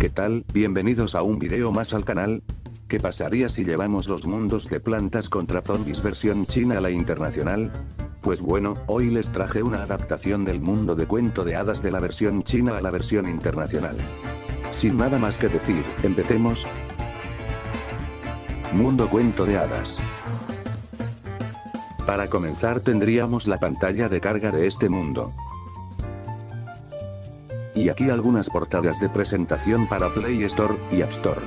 ¿Qué tal? Bienvenidos a un video más al canal. ¿Qué pasaría si llevamos los mundos de Plantas contra Zombies versión china a la internacional? Pues bueno, hoy les traje una adaptación del mundo de cuento de hadas de la versión china a la versión internacional. Sin nada más que decir, empecemos. Mundo cuento de hadas. Para comenzar tendríamos la pantalla de carga de este mundo. Y aquí algunas portadas de presentación para Play Store y App Store.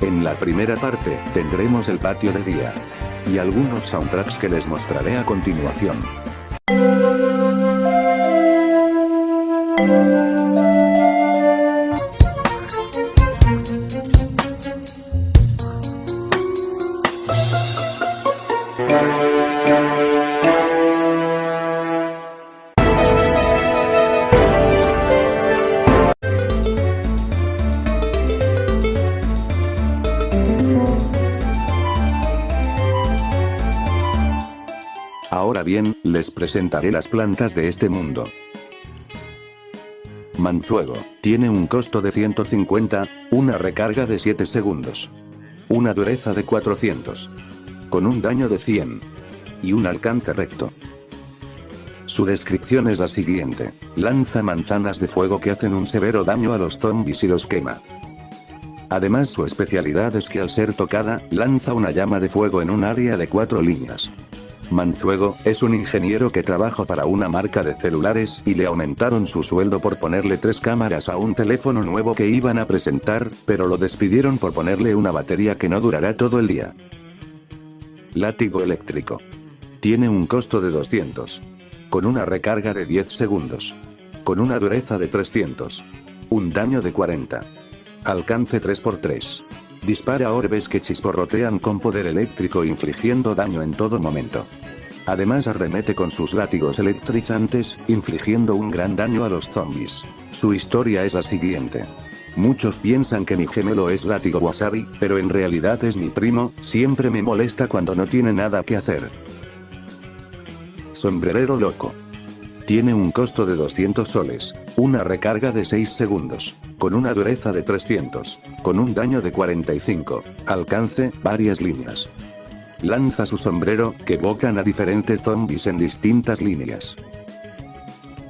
En la primera parte, tendremos el patio de día. Y algunos soundtracks que les mostraré a continuación. Ahora bien, les presentaré las plantas de este mundo. Manfuego, tiene un costo de 150, una recarga de 7 segundos. Una dureza de 400. Con un daño de 100. Y un alcance recto. Su descripción es la siguiente: lanza manzanas de fuego que hacen un severo daño a los zombies y los quema. Además su especialidad es que al ser tocada, lanza una llama de fuego en un área de 4 líneas. Manfuego es un ingeniero que trabaja para una marca de celulares y le aumentaron su sueldo por ponerle 3 cámaras a un teléfono nuevo que iban a presentar, pero lo despidieron por ponerle una batería que no durará todo el día. Látigo eléctrico. Tiene un costo de 200. Con una recarga de 10 segundos. Con una dureza de 300. Un daño de 40. Alcance 3×3. Dispara orbes que chisporrotean con poder eléctrico infligiendo daño en todo momento. Además arremete con sus látigos electrizantes, infligiendo un gran daño a los zombies. Su historia es la siguiente. Muchos piensan que mi gemelo es Látigo Wasabi, pero en realidad es mi primo, siempre me molesta cuando no tiene nada que hacer. Sombrerero loco. Tiene un costo de 200 soles, una recarga de 6 segundos, con una dureza de 300, con un daño de 45, alcance, varias líneas. Lanza su sombrero, que evocan a diferentes zombies en distintas líneas.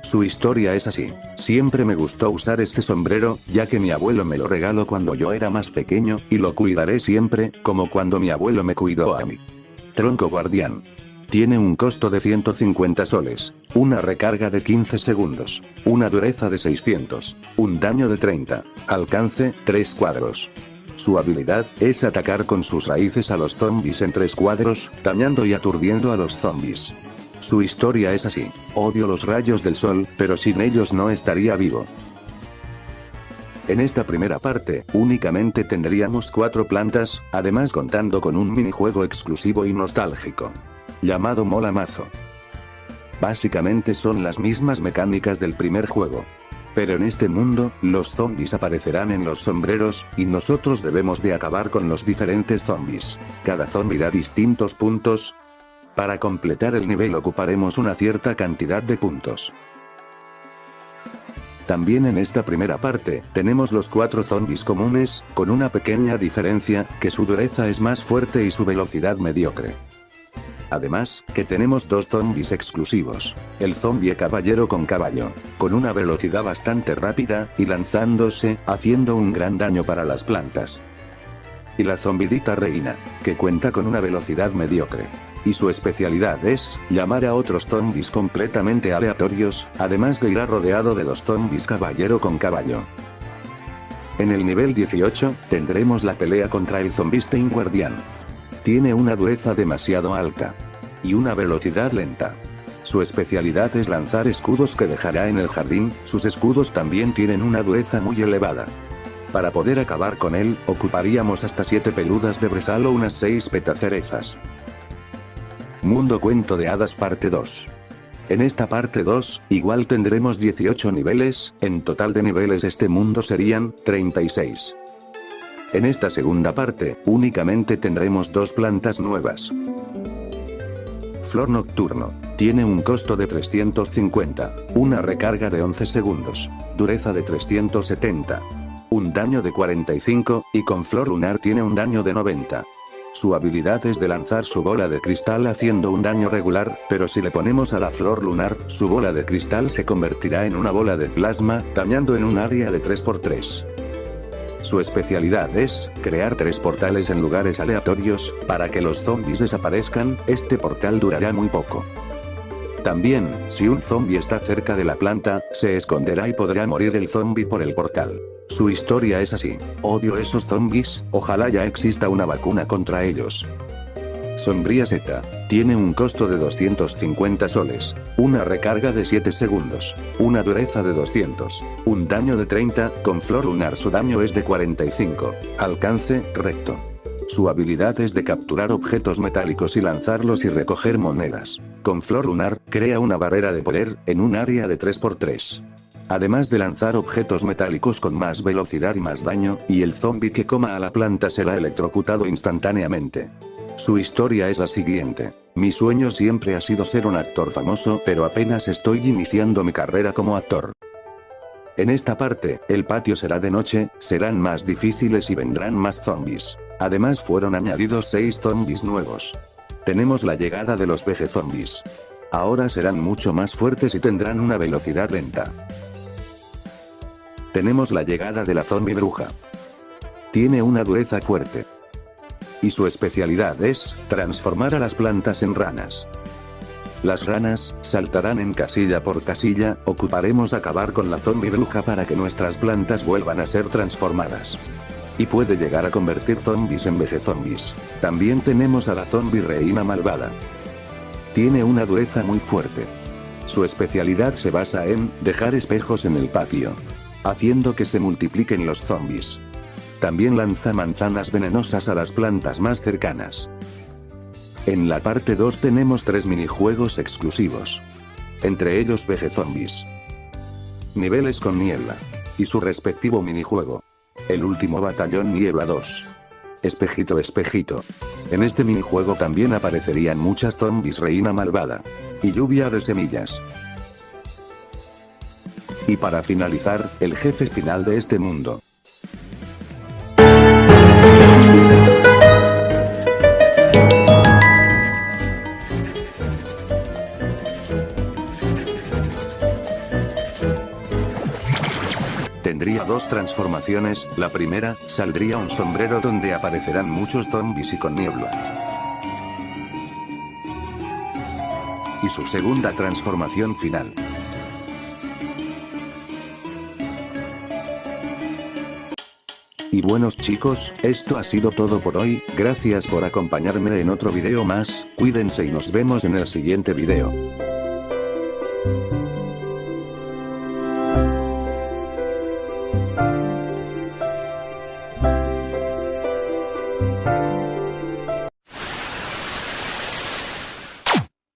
Su historia es así: siempre me gustó usar este sombrero, ya que mi abuelo me lo regaló cuando yo era más pequeño, y lo cuidaré siempre, como cuando mi abuelo me cuidó a mí. Tronco guardián. Tiene un costo de 150 soles, una recarga de 15 segundos, una dureza de 600, un daño de 30, alcance, 3 cuadros. Su habilidad es atacar con sus raíces a los zombies en 3 cuadros, dañando y aturdiendo a los zombies. Su historia es así: odio los rayos del sol, pero sin ellos no estaría vivo. En esta primera parte, únicamente tendríamos 4 plantas, además contando con un minijuego exclusivo y nostálgico. Llamado Mola Mazo. Básicamente son las mismas mecánicas del primer juego. Pero en este mundo, los zombies aparecerán en los sombreros, y nosotros debemos de acabar con los diferentes zombies. Cada zombie da distintos puntos. Para completar el nivel ocuparemos una cierta cantidad de puntos. También en esta primera parte, tenemos los 4 zombies comunes, con una pequeña diferencia, que su dureza es más fuerte y su velocidad mediocre. Además, que tenemos 2 zombies exclusivos. El zombie caballero con caballo, con una velocidad bastante rápida, y lanzándose, haciendo un gran daño para las plantas. Y la zombidita reina, que cuenta con una velocidad mediocre. Y su especialidad es, llamar a otros zombies completamente aleatorios, además de ir rodeado de los zombies caballero con caballo. En el nivel 18, tendremos la pelea contra el Zombiestein guardián. Tiene una dureza demasiado alta. Y una velocidad lenta. Su especialidad es lanzar escudos que dejará en el jardín, sus escudos también tienen una dureza muy elevada. Para poder acabar con él, ocuparíamos hasta 7 peludas de brezal o unas 6 petacerezas. Mundo cuento de hadas parte 2. En esta parte 2, igual tendremos 18 niveles, en total de niveles este mundo serían 36. En esta segunda parte, únicamente tendremos 2 plantas nuevas. Flor Nocturno. Tiene un costo de 350, una recarga de 11 segundos, dureza de 370, un daño de 45, y con Flor Lunar tiene un daño de 90. Su habilidad es de lanzar su bola de cristal haciendo un daño regular, pero si le ponemos a la Flor Lunar, su bola de cristal se convertirá en una bola de plasma, dañando en un área de 3×3. Su especialidad es crear 3 portales en lugares aleatorios, para que los zombies desaparezcan. Este portal durará muy poco. También, si un zombie está cerca de la planta, se esconderá y podrá morir el zombie por el portal. Su historia es así: odio esos zombies, ojalá ya exista una vacuna contra ellos. Sombría Z. Tiene un costo de 250 soles, una recarga de 7 segundos, una dureza de 200, un daño de 30, con Flor Lunar su daño es de 45, alcance, recto. Su habilidad es de capturar objetos metálicos y lanzarlos y recoger monedas. Con Flor Lunar, crea una barrera de poder, en un área de 3×3. Además de lanzar objetos metálicos con más velocidad y más daño, y el zombie que coma a la planta será electrocutado instantáneamente. Su historia es la siguiente: mi sueño siempre ha sido ser un actor famoso, pero apenas estoy iniciando mi carrera como actor. En esta parte, el patio será de noche, serán más difíciles y vendrán más zombies. Además fueron añadidos 6 zombies nuevos. Tenemos la llegada de los vegezombies. Ahora serán mucho más fuertes y tendrán una velocidad lenta. Tenemos la llegada de la zombie bruja. Tiene una dureza fuerte. Y su especialidad es transformar a las plantas en ranas. Las ranas saltarán en casilla por casilla. Ocuparemos acabar con la zombie bruja para que nuestras plantas vuelvan a ser transformadas. Y puede llegar a convertir zombies en vegezombies. También tenemos a la zombie reina malvada. Tiene una dureza muy fuerte. Su especialidad se basa en dejar espejos en el patio, haciendo que se multipliquen los zombies. También lanza manzanas venenosas a las plantas más cercanas. En la parte 2 tenemos 3 minijuegos exclusivos. Entre ellos vegezombies, niveles con niebla, y su respectivo minijuego. El último batallón niebla 2. Espejito espejito. En este minijuego también aparecerían muchas zombies reina malvada. Y lluvia de semillas. Y para finalizar, el jefe final de este mundo. Tendría 2 transformaciones. La primera, saldría un sombrero donde aparecerán muchos zombies y con niebla. Y su segunda transformación final. Y buenos chicos, esto ha sido todo por hoy. Gracias por acompañarme en otro video más. Cuídense y nos vemos en el siguiente video.